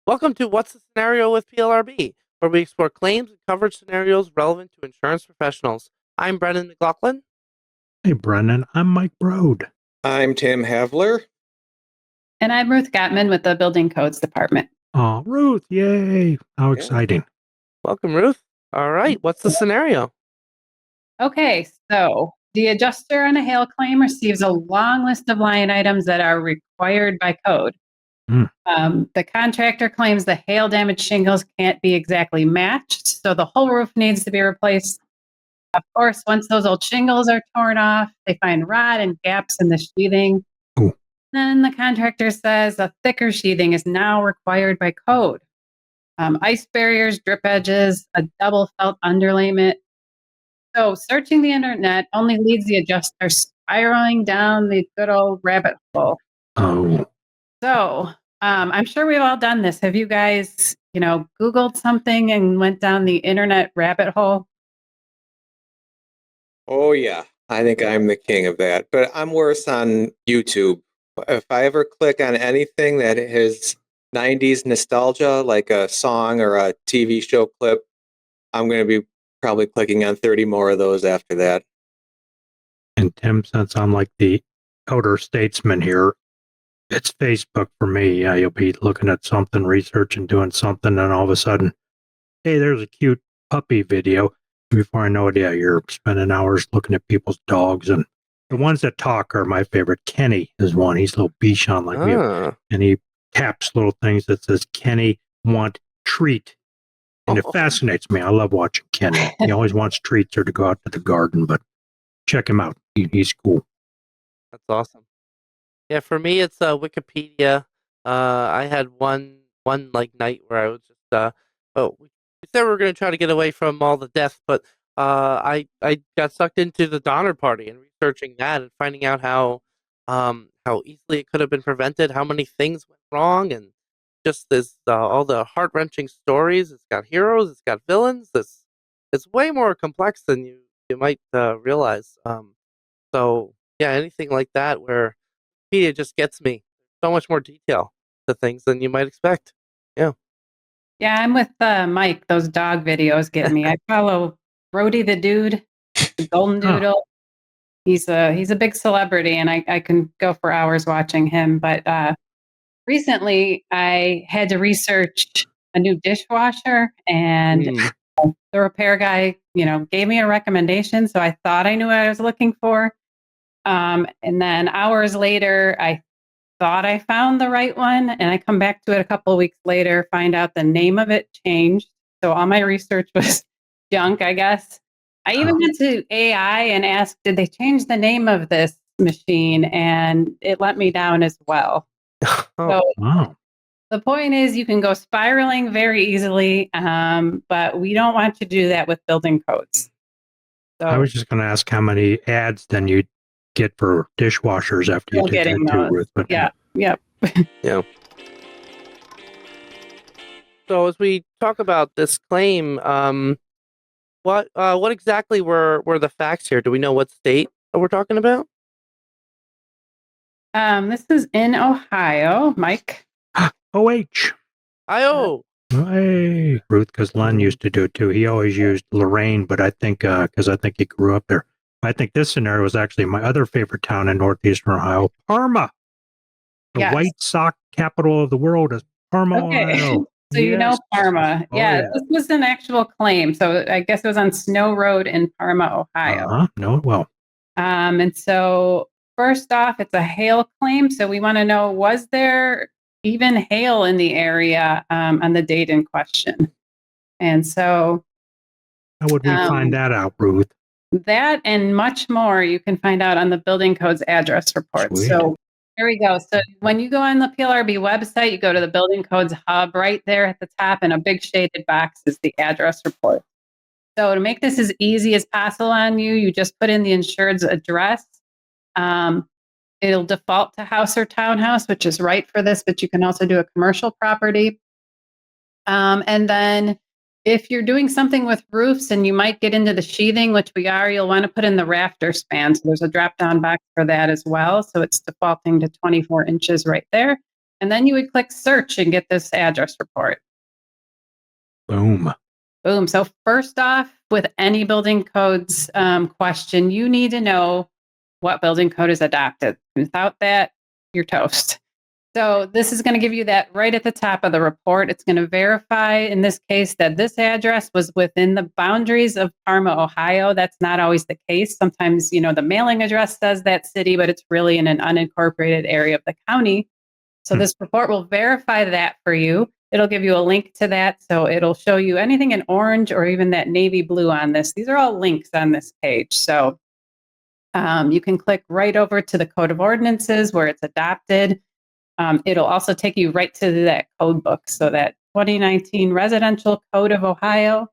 Welcome to What's the Scenario with PLRB, where we explore claims and coverage scenarios relevant to insurance professionals. I'm Brendan McLaughlin. Hey, Brendan. I'm Mike Brode. I'm Tim Havler. And I'm Ruth Gottman with the Building Codes Department. Oh, Ruth. Yay. How exciting. Welcome, Ruth. All right. What's the scenario? Okay, so the adjuster on a hail claim receives a long list of line items that are required by code. The contractor claims the hail damaged shingles can't be exactly matched, so the whole roof needs to be replaced. Of course, once those old shingles are torn off, they find rot and gaps in the sheathing. Ooh. Then the contractor says a thicker sheathing is now required by code. Ice barriers, drip edges, a double felt underlayment. So searching the internet only leads the adjuster spiraling down the good old rabbit hole. Oh. So I'm sure we've all done this. Have you guys, Googled something and went down the internet rabbit hole? Oh, yeah. I think I'm the king of that. But I'm worse on YouTube. If I ever click on anything that has 90s nostalgia, like a song or a TV show clip, I'm going to be probably clicking on 30 more of those after that. And Tim, since I'm like the elder statesman here, it's Facebook for me. Yeah, you'll be looking at something, researching, doing something, and all of a sudden, hey, there's a cute puppy video. Before I know it, yeah, you're spending hours looking at people's dogs. And the ones that talk are my favorite. Kenny is one. He's a little Bichon like me. And he taps little things that says, Kenny want treat. And it fascinates me. I love watching Kenny. He always wants treats or to go out to the garden, but check him out. He's cool. That's awesome. Yeah, for me, it's Wikipedia. I had one like night where I was just, we said we were going to try to get away from all the deaths, but I got sucked into the Donner Party and researching that and finding out how easily it could have been prevented, how many things went wrong, and just this all the heart-wrenching stories. It's got heroes, it's got villains. It's way more complex than you might realize. So yeah, anything like that where Wikipedia just gets me so much more detail to things than you might expect. Yeah. Yeah, I'm with Mike. Those dog videos get me. I follow Brody the Dude, the Golden Doodle. He's a big celebrity, and I can go for hours watching him. But recently, I had to research a new dishwasher, and the repair guy, gave me a recommendation. So I thought I knew what I was looking for. And then hours later, I thought I found the right one, and I come back to it a couple of weeks later, find out the name of it changed. So all my research was junk, I guess. I even went to AI and asked, did they change the name of this machine? And it let me down as well. The point is you can go spiraling very easily, but we don't want to do that with building codes. So, I was just going to ask how many ads then you get for dishwashers after you did that too, Ruth. But yeah. Yeah. So as we talk about this claim, what exactly were the facts here? Do we know what state we're talking about? This is in Ohio, Mike. OH. IO. Hey, Ruth, because Len used to do it too. He always used Lorraine, but I think because I think he grew up there. I think this scenario was actually my other favorite town in northeastern Ohio, Parma. The White Sox capital of the world is Parma, Ohio. So you know Parma. This was an actual claim. So I guess it was on Snow Road in Parma, Ohio. Know it well. And so first off, it's a hail claim. So we want to know, was there even hail in the area on the date in question? And so how would we find that out, Ruth? That and much more you can find out on the Building Codes address report. Sweet. So here we go. So when you go on the PLRB website, you go to the Building Codes hub. Right there at the top in a big shaded box is the address report. So to make this as easy as possible on you, you just put in the insured's address. It'll default to house or townhouse, which is right for this, but you can also do a commercial property. And then if you're doing something with roofs and you might get into the sheathing, which we are, you'll want to put in the rafter span. So there's a drop-down box for that as well. So it's defaulting to 24 inches right there. And then you would click search and get this address report. Boom. Boom. So first off, with any building codes question, you need to know what building code is adopted. Without that, you're toast. So this is going to give you that right at the top of the report. It's going to verify, in this case, that this address was within the boundaries of Parma, Ohio. That's not always the case. Sometimes, the mailing address says that city, but it's really in an unincorporated area of the county. So this report will verify that for you. It'll give you a link to that. So it'll show you anything in orange or even that navy blue on this. These are all links on this page. So you can click right over to the Code of Ordinances where it's adopted. It'll also take you right to that code book. So that 2019 Residential Code of Ohio,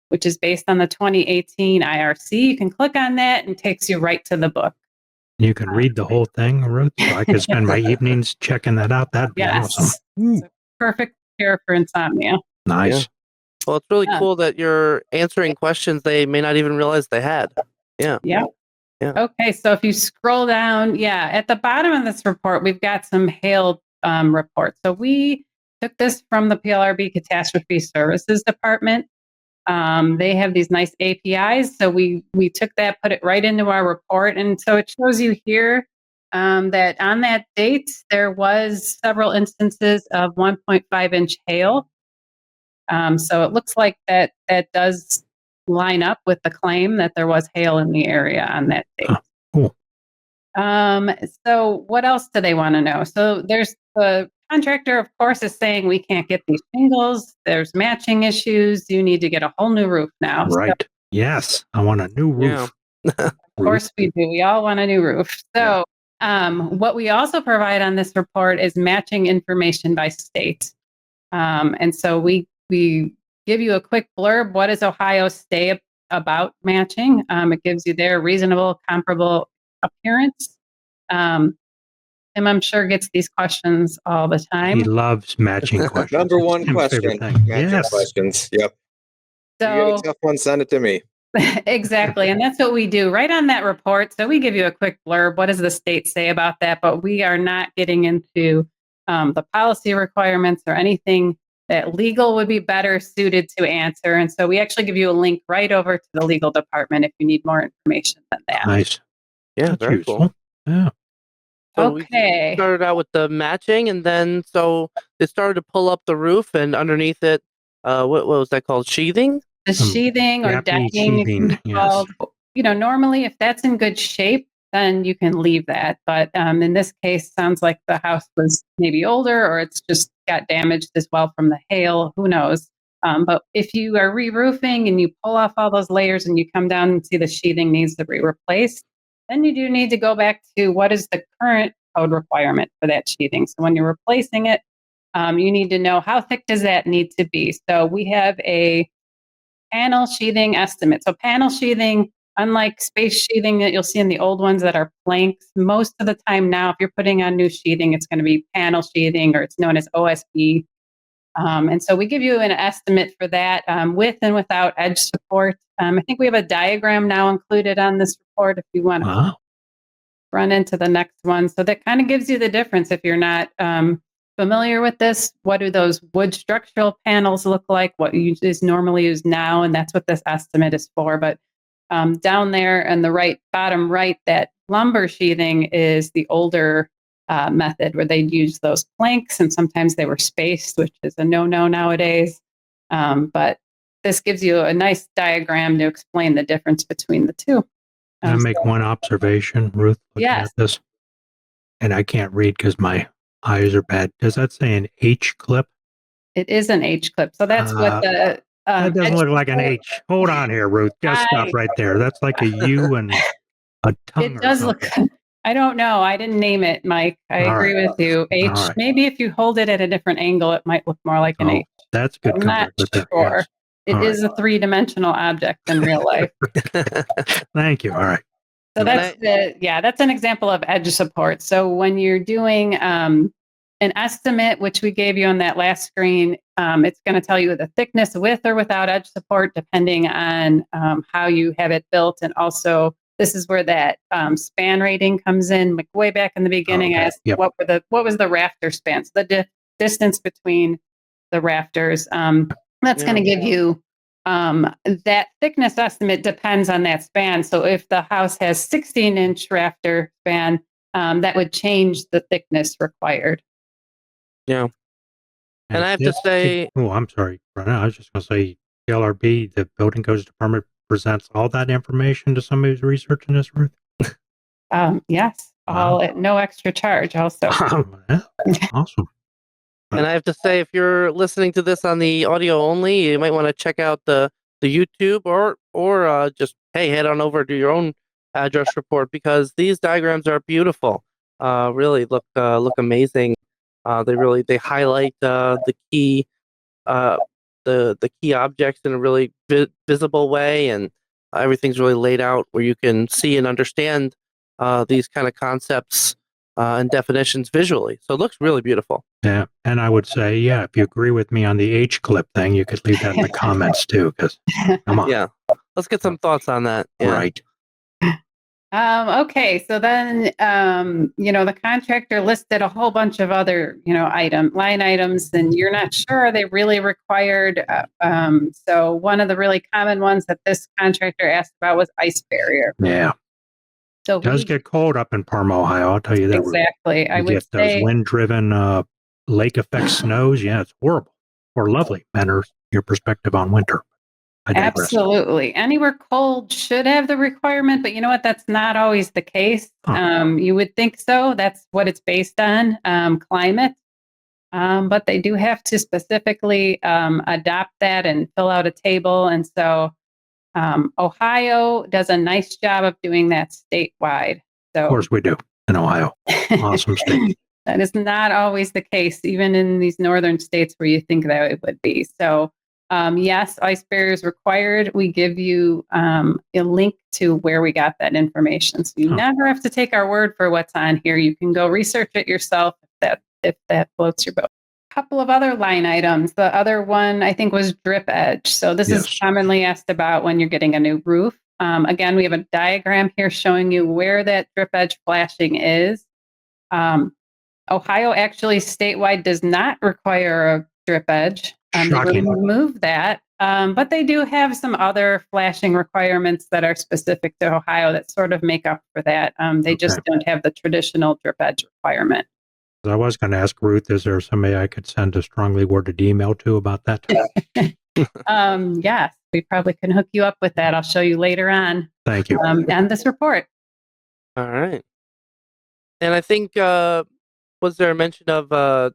which is based on the 2018 IRC, you can click on that and it takes you right to the book. You can read the whole thing, Ruth, so I could spend my evenings checking that out. That'd be awesome. It's a perfect cure for insomnia. Nice. Yeah. Well, it's really cool that you're answering questions they may not even realize they had. Yeah. Okay, so if you scroll down, at the bottom of this report, we've got some hail reports. So we took this from the PLRB Catastrophe Services Department. They have these nice APIs. So we took that, put it right into our report. And so it shows you here that on that date, there was several instances of 1.5 inch hail. So it looks like that does line up with the claim that there was hail in the area on that date. Cool. So what else do they want to know? So there's the contractor, of course, is saying we can't get these shingles. There's matching issues. You need to get a whole new roof now. Right. So, yes. I want a new roof. of course we do. We all want a new roof. So what we also provide on this report is matching information by state. And so we give you a quick blurb. What does Ohio say about matching? It gives you their reasonable, comparable appearance. I'm sure gets these questions all the time. He loves matching questions. Number one It's Tim's question. favorite thing. Matching Yes. questions. Yep. So You get a tough one, send it to me. exactly. And that's what we do right on that report. So we give you a quick blurb. What does the state say about that? But we are not getting into the policy requirements or anything that legal would be better suited to answer. And so we actually give you a link right over to the legal department if you need more information than that. Nice. Yeah, That's very useful. cool. Yeah. So Okay. we started out with the matching, and then so it started to pull up the roof, and underneath it, what was that called? Sheathing? The sheathing or Japanese decking, sheathing, it can be called. Normally, if that's in good shape, then you can leave that. But in this case, sounds like the house was maybe older, or it's just got damaged as well from the hail. Who knows? But if you are re-roofing and you pull off all those layers and you come down and see the sheathing needs to be replaced, then you do need to go back to what is the current code requirement for that sheathing. So when you're replacing it, you need to know how thick does that need to be. So we have a panel sheathing estimate. So panel sheathing, unlike space sheathing that you'll see in the old ones that are planks, most of the time now, if you're putting on new sheathing, it's going to be panel sheathing, or it's known as OSB. And so we give you an estimate for that with and without edge support. I think we have a diagram now included on this report if you want to run into the next one. So that kind of gives you the difference if you're not familiar with this. What do those wood structural panels look like? What is normally used now? And that's what this estimate is for. But down there on the bottom right, that lumber sheathing is the older method where they'd use those planks, and sometimes they were spaced, which is a no-no nowadays. But this gives you a nice diagram to explain the difference between the two. Can I make one observation, Ruth? Looking Yes. at this, and I can't read because my eyes are bad. Does that say an H clip? It is an H clip. So that's what the that doesn't look like an H. Hold on here, Ruth. Just stop right there. That's like a U and a tongue. It does look. I don't know. I didn't name it, Mike. I agree with you. H. Right. Maybe if you hold it at a different angle, it might look more like an H. That's good. I'm not sure. Yes. It is a three-dimensional object in real life. Thank you. All right. So that's an example of edge support. So when you're doing an estimate, which we gave you on that last screen, it's going to tell you the thickness with or without edge support, depending on how you have it built, and also this is where that span rating comes in. Like way back in the beginning, I asked Yep. what was the rafter span? So the distance between the rafters. That's going to give you that thickness estimate depends on that span. So if the house has 16-inch rafter span, that would change the thickness required. Yeah. And I have to say, oh, I'm sorry, Brenna. I was just going to say, PLRB, the Building Codes Department, presents all that information to somebody who's researching this, Ruth? Yes, all at no extra charge. Also, Yeah, awesome. and I have to say, if you're listening to this on the audio only, you might want to check out the YouTube or just head on over to your own address report, because these diagrams are beautiful. Really look amazing. They highlight the key the key objects in a really visible way, and everything's really laid out where you can see and understand these kind of concepts and definitions visually. So it looks really beautiful. Yeah, and I would say, if you agree with me on the H clip thing, you could leave that in the comments too, because come on. Yeah, let's get some thoughts on that. Yeah. Right. Okay, so then the contractor listed a whole bunch of other line items, and you're not sure are they really required. So one of the really common ones that this contractor asked about was ice barrier. Yeah. So It does get cold up in Parma, Ohio. I'll tell you that. Exactly. I would get those say wind-driven lake effect snows. Yeah, it's horrible or lovely. Matters your perspective on winter. I digress. Absolutely. Anywhere cold should have the requirement, but you know what? That's not always the case. You would think so. That's what it's based on, climate. But they do have to specifically adopt that and fill out a table. And so Ohio does a nice job of doing that statewide. So, of course we do in Ohio. Awesome state. That is not always the case, even in these northern states where you think that it would be. So yes, ice barrier is required. We give you a link to where we got that information. So you never have to take our word for what's on here. You can go research it yourself if that floats your boat. A couple of other line items. The other one I think was drip edge. So this is commonly asked about when you're getting a new roof. Again, we have a diagram here showing you where that drip edge flashing is. Ohio actually statewide does not require a drip edge. They remove that, but they do have some other flashing requirements that are specific to Ohio that sort of make up for that. They just don't have the traditional drip edge requirement. I was going to ask Ruth, is there somebody I could send a strongly worded email to about that? Yes, we probably can hook you up with that. I'll show you later on. Thank you. And this report. All right. And I think, was there a mention of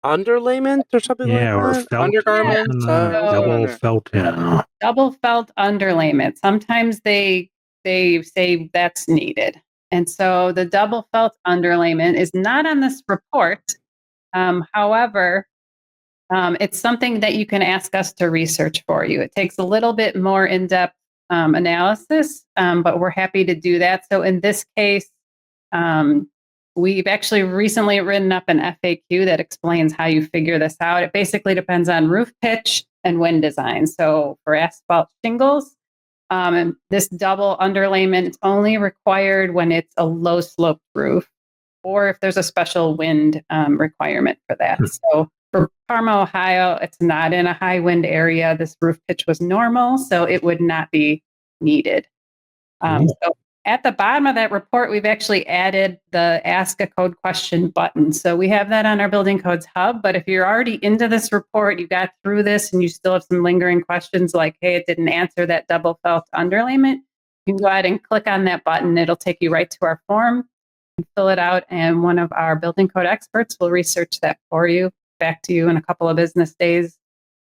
underlayment or something like that? Or felt. Undergarments? Double felt. Yeah. Double felt underlayment. Sometimes they say that's needed. And so the double felt underlayment is not on this report. However, it's something that you can ask us to research for you. It takes a little bit more in-depth analysis, but we're happy to do that. So in this case, we've actually recently written up an FAQ that explains how you figure this out. It basically depends on roof pitch and wind design. So for asphalt shingles, and this double underlayment is only required when it's a low sloped roof, or if there's a special wind requirement for that. So for Parma, Ohio, it's not in a high wind area. This roof pitch was normal, so it would not be needed. So at the bottom of that report, we've actually added the Ask a Code Question button. So we have that on our Building Codes Hub. But if you're already into this report, you got through this and you still have some lingering questions like, hey, it didn't answer that double felt underlayment, you can go ahead and click on that button. It'll take you right to our form. You fill it out, and one of our building code experts will research that for you, back to you in a couple of business days.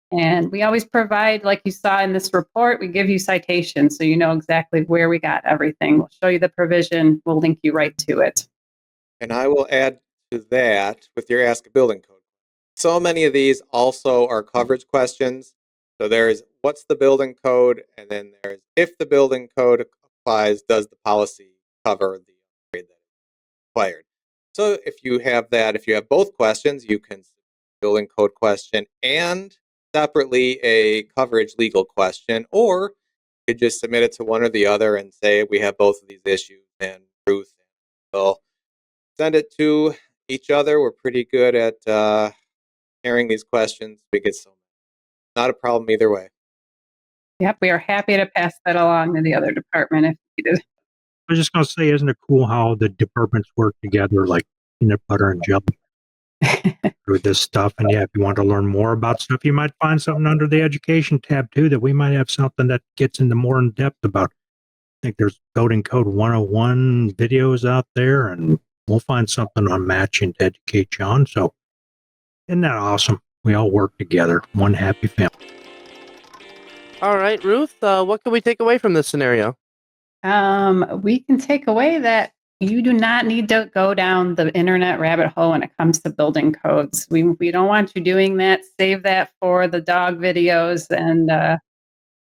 And we always provide, like you saw in this report, we give you citations so you know exactly where we got everything. We'll show you the provision. We'll link you right to it. And I will add to that with your Ask a Building Code. So many of these also are coverage questions. So there's what's the building code? And then there's if the building code applies, does the policy cover the upgrade that is required? So if you have that, if you have both questions, you can building code question and separately a coverage legal question, or You could just submit it to one or the other and say we have both of these issues, and Ruth will send it to each other. We're pretty good at hearing these questions. We get so not a problem either way. Yep, we are happy to pass that along to the other department if needed. I was just going to say, isn't it cool how the departments work together like peanut butter and jelly through this stuff? And yeah, if you want to learn more about stuff, you might find something under the education tab too, that we might have something that gets into more in depth about. I think there's Building Code 101 videos out there, and we'll find something on matching to educate you on. So isn't that awesome? We all work together, one happy family. All right, Ruth, what can we take away from this scenario? We can take away that you do not need to go down the internet rabbit hole when it comes to building codes. We don't want you doing that. Save that for the dog videos and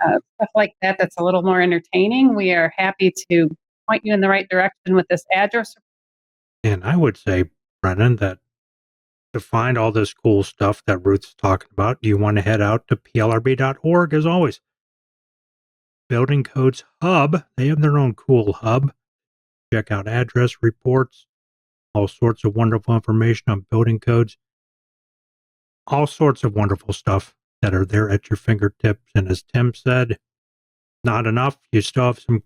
stuff like that. That's a little more entertaining. We are happy to point you in the right direction with this address. And I would say, Brennan, that to find all this cool stuff that Ruth's talking about, you want to head out to plrb.org as always. Building Codes Hub, they have their own cool hub. Check out address reports, all sorts of wonderful information on building codes, all sorts of wonderful stuff that are there at your fingertips. And as Tim said, not enough. You still have some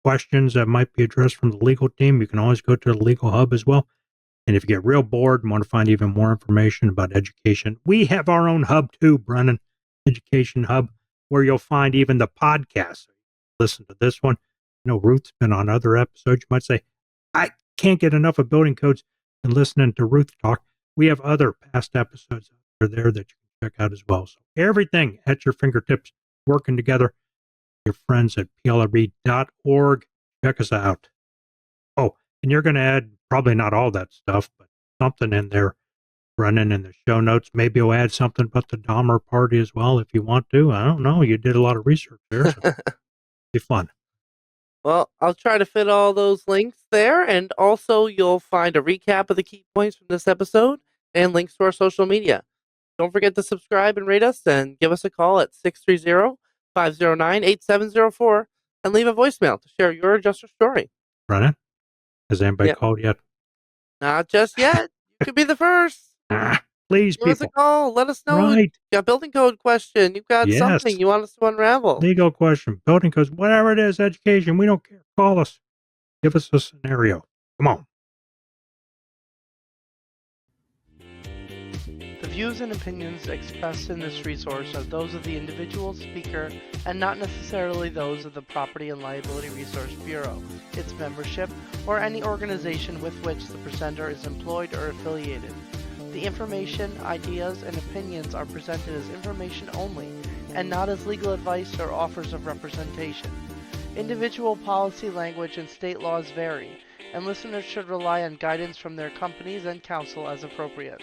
questions that might be addressed from the legal team. You can always go to the legal hub as well. And if you get real bored and want to find even more information about education, we have our own hub too, Brennan, Education Hub, where you'll find even the podcast. Listen to this one. You know, Ruth's been on other episodes. You might say, I can't get enough of building codes and listening to Ruth talk. We have other past episodes that are there that you can check out as well. So everything at your fingertips, working together. Your friends at PLRB.org. Check us out. Oh, and you're going to add probably not all that stuff, but something in there, Brennan, in the show notes. Maybe you'll add something about the Dahmer party as well if you want to. I don't know. You did a lot of research there, so it'll be fun. Well, I'll try to fit all those links there, and also you'll find a recap of the key points from this episode and links to our social media. Don't forget to subscribe and rate us, and give us a call at 630-509-8704 and leave a voicemail to share your adjuster story. Brennan, has anybody Yep. called yet? Not just yet. You could be the first. Please, Give us a people. call. Let us know. Right. You got a building code question. You've got Yes. something you want us to unravel. Legal question, building codes, whatever it is, education, we don't care. Call us. Give us a scenario. Come on. The views and opinions expressed in this resource are those of the individual speaker and not necessarily those of the Property and Liability Resource Bureau, its membership, or any organization with which the presenter is employed or affiliated. The information, ideas, and opinions are presented as information only and not as legal advice or offers of representation. Individual policy language and state laws vary, and listeners should rely on guidance from their companies and counsel as appropriate.